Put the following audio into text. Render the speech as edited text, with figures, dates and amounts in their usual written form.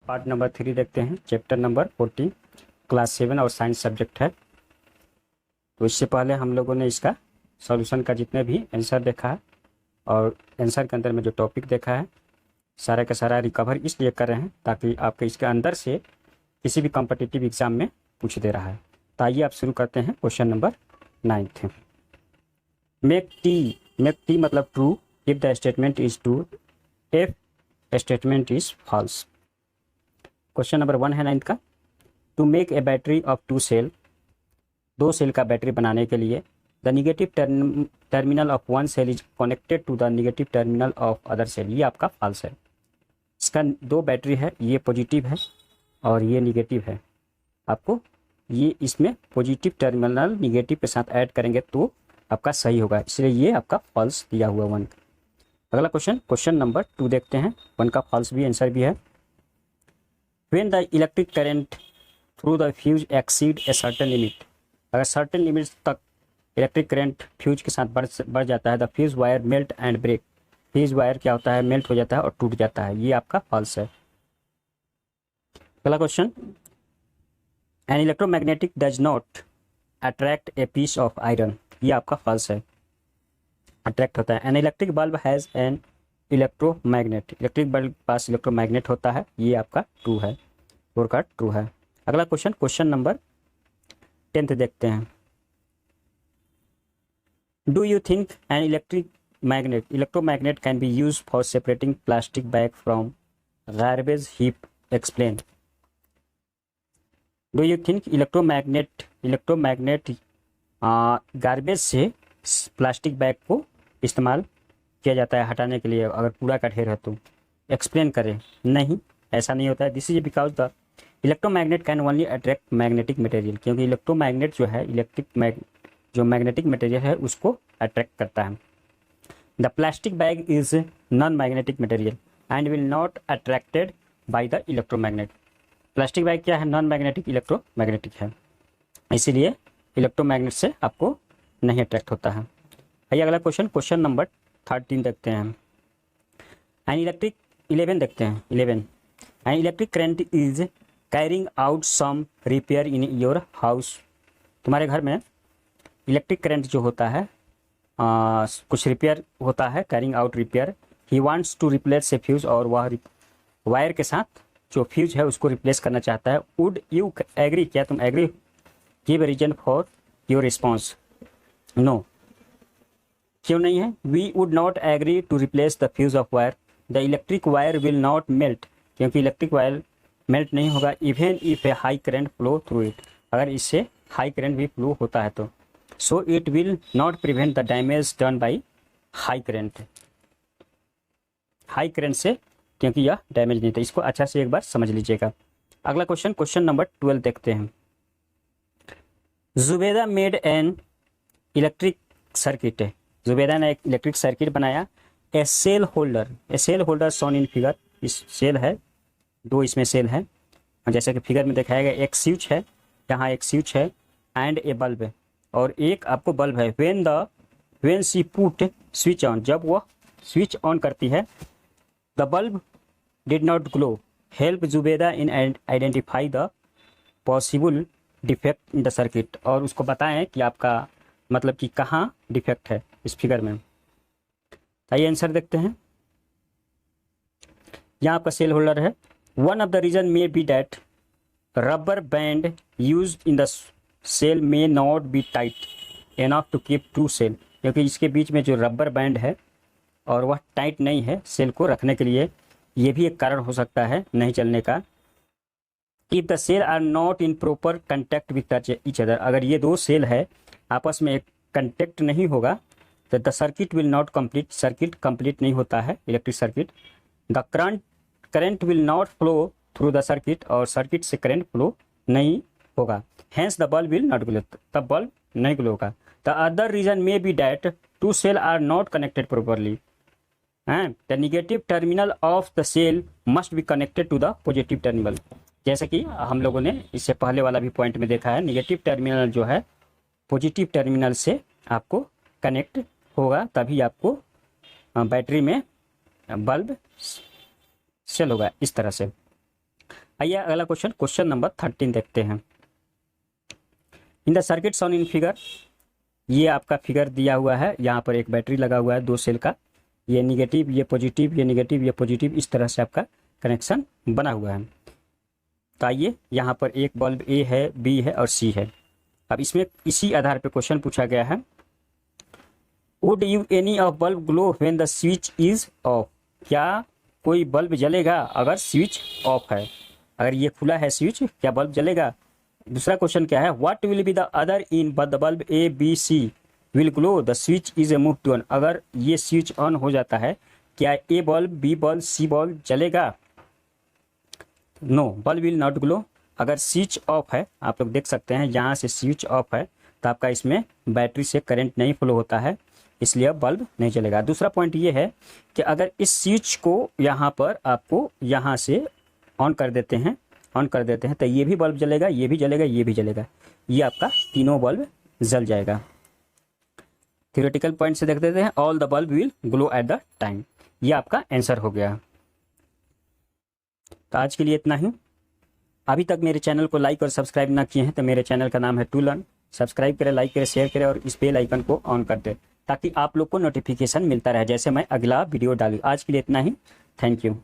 Part number 3 देखते हैं, chapter number 14, class 7 और साइंस सब्जेक्ट है। तो इससे पहले हम लोगों ने इसका सॉल्यूशन का जितने भी आंसर देखा है और आंसर के अंदर में जो टॉपिक देखा है सारा का सारा रिकवर इसलिए कर रहे हैं ताकि आपके इसके अंदर से किसी भी कॉम्पिटिटिव एग्जाम में पूछ दे रहा है। तो आइए आप शुरू करते हैं क्वेश्चन नंबर 9। मेक टी मतलब true if the statement is true, if statement is false. Question number 1 है 9 का। To make a battery of 2 cell, 2 cell का बैटरी बनाने के लिए the negative terminal of 1 cell is connected to the negative terminal of other cell. ये आपका false है। इसका 2 बैटरी है, ये पॉजिटिव है और ये निगेटिव है। आपको ये इसमें पॉजिटिव टर्मिनल निगेटिव के साथ ऐड करेंगे तो आपका सही होगा, इसलिए ये आपका फॉल्स दिया हुआ 1। अगला क्वेश्चन नंबर 2 देखते हैं। 1 का फॉल्स भी आंसर भी है। When the electric current through the fuse exceed a certain limit, अगर सर्टेन लिमिट तक इलेक्ट्रिक करंट फ्यूज के साथ बढ़ जाता है, the fuse wire melt and break. Fuse wire क्या होता है, मेल्ट हो जाता है और टूट जाता है। ये आपका फॉल्स है। अगला question, an electromagnetic does not attract a piece of iron. ये आपका फॉल्स है, अट्रैक्ट होता है। An electric bulb has an electromagnet, electric bulb पास इलेक्ट्रोमैग्नेट होता है। ये आपका ट्रू है, 4 का ट्रू है। अगला क्वेश्चन नंबर 10 देखते हैं। Do you think an electromagnet can be use for separating plastic bag from garbage heap, explain. Do you think electromagnet garbage से प्लास्टिक बैग को इस्तेमाल किया जाता है हटाने के लिए अगर कूड़ा का ढेर है तो, एक्सप्लेन करें। नहीं, ऐसा नहीं होता है। This is because the electromagnet can only attract magnetic material, क्योंकि इलेक्ट्रोमैग्नेट जो है जो मैग्नेटिक मटेरियल है उसको अट्रैक्ट करता है। The plastic bag is non magnetic material and will not attracted by the electromagnet. Plastic bag क्या है, नॉन मैग्नेटिक, इलेक्ट्रोमैग्नेटिक है, इसीलिए इलेक्ट्रोमैग्नेट से आपको नहीं अट्रैक्ट होता है। आइए अगला क्वेश्चन नंबर 13 देखते हैं। एन इलेक्ट्रिक 11 देखते हैं। 11, an electric current is carrying out some repair in your house. तुम्हारे घर में इलेक्ट्रिक करंट जो होता है कुछ रिपेयर होता है, carrying out repair. He wants to replace a fuse, और वह वायर के साथ जो फ्यूज है उसको रिप्लेस करना चाहता है। वुड यू एग्री, क्या तुम agree? Give a reason for your response. No, क्यों नहीं है? We would not agree to replace the fuse of wire, the electric wire will not melt, क्योंकि इलेक्ट्रिक वायर मेल्ट नहीं होगा। Even if a high current flow through it, अगर इससे high current भी flow होता है तो। So it will not prevent the damage done by high current, high current से क्योंकि यह डैमेज नहीं था। इसको अच्छा से एक बार समझ लीजिएगा। अगला क्वेश्चन नंबर 12 देखते हैं। Zubeda made an electric circuit है, जुबेदा ने एक इलेक्ट्रिक सर्किट बनाया। A cell holder shown in figure, इस सेल है, 2 इसमें सेल है जैसे कि फिगर में दिखाया गया। एक स्विच है, यहाँ एक स्विच है एंड ए बल्ब है, और एक आपको बल्ब है। When she put switch on, जब वह स्विच ऑन करती है, the bulb did not glow, help Zubeda in identify the possible defect in the circuit, और उसको बताएं कि आपका मतलब कि कहाँ डिफेक्ट है इस फिगर में। आइए आंसर देखते हैं। यहाँ आपका सेल होल्डर है। One of the reason may be that rubber band use in the cell may not be tight enough to keep to cell, क्योंकि इसके बीच में जो रबर बैंड है और वह टाइट नहीं है सेल को रखने के लिए, ये भी एक कारण हो सकता है नहीं चलने का। If the cell are not in proper contact with each other, अगर ये 2 सेल है आपस में एक कंटेक्ट नहीं होगा तो the circuit will not complete, circuit complete नहीं होता है electric circuit. The current will not flow through the circuit, और सर्किट से करंट फ्लो नहीं होगा। Hence the bulb will not glow, तब बल्ब नहीं ग्लो होगा। The other reason may be that 2 cell are not connected properly, the negative terminal of the cell must be connected to the positive terminal. जैसे कि हम लोगों ने इससे पहले वाला भी पॉइंट में देखा है, निगेटिव टर्मिनल जो है पॉजिटिव टर्मिनल से आपको कनेक्ट होगा, तभी आपको बैटरी में बल्ब सेल होगा इस तरह से। आइए अगला क्वेश्चन नंबर 13 देखते हैं। इन the circuit shown in figure, ये आपका फिगर दिया हुआ है, यहाँ पर एक बैटरी लगा हुआ है 2 सेल का, ये निगेटिव ये पॉजिटिव, ये निगेटिव ये पॉजिटिव, इस तरह से आपका कनेक्शन बना हुआ है। तो आइए यहाँ पर एक बल्ब ए है, बी है और सी है। अब इसमें इसी आधार पर क्वेश्चन पूछा गया है, would you any of bulb glow when the switch is of, क्या कोई बल्ब जलेगा अगर स्विच ऑफ है, अगर ये खुला है स्विच, क्या बल्ब जलेगा। दूसरा क्वेश्चन क्या है, what will be the other in but the bulb A B C will glow the switch is a move to on, अगर ये स्विच ऑन हो जाता है क्या A bulb B bulb C bulb जलेगा। No, bulb will not glow. अगर switch off है, आप लोग देख सकते हैं यहाँ से स्विच ऑफ है तो आपका इसमें बैटरी से करंट नहीं फ्लो होता है, इसलिए बल्ब नहीं जलेगा। दूसरा पॉइंट ये है कि अगर इस स्विच को यहाँ पर आपको यहाँ से ऑन कर देते हैं तो ये भी बल्ब जलेगा, ये भी जलेगा, ये भी जलेगा, ये आपका तीनों बल्ब जल जाएगा। थ्योरेटिकल पॉइंट से देख देते हैं, all the bulb will glow at the time, ये आपका आंसर हो गया। तो आज के लिए इतना ही। अभी तक मेरे चैनल को लाइक और सब्सक्राइब ना किए हैं तो मेरे चैनल का नाम है टू लर्न, सब्सक्राइब करें, लाइक करें, शेयर करें और इस बेल आइकन को ऑन कर दें ताकि आप लोग को नोटिफिकेशन मिलता रहे जैसे मैं अगला वीडियो डालूँ। आज के लिए इतना ही, थैंक यू।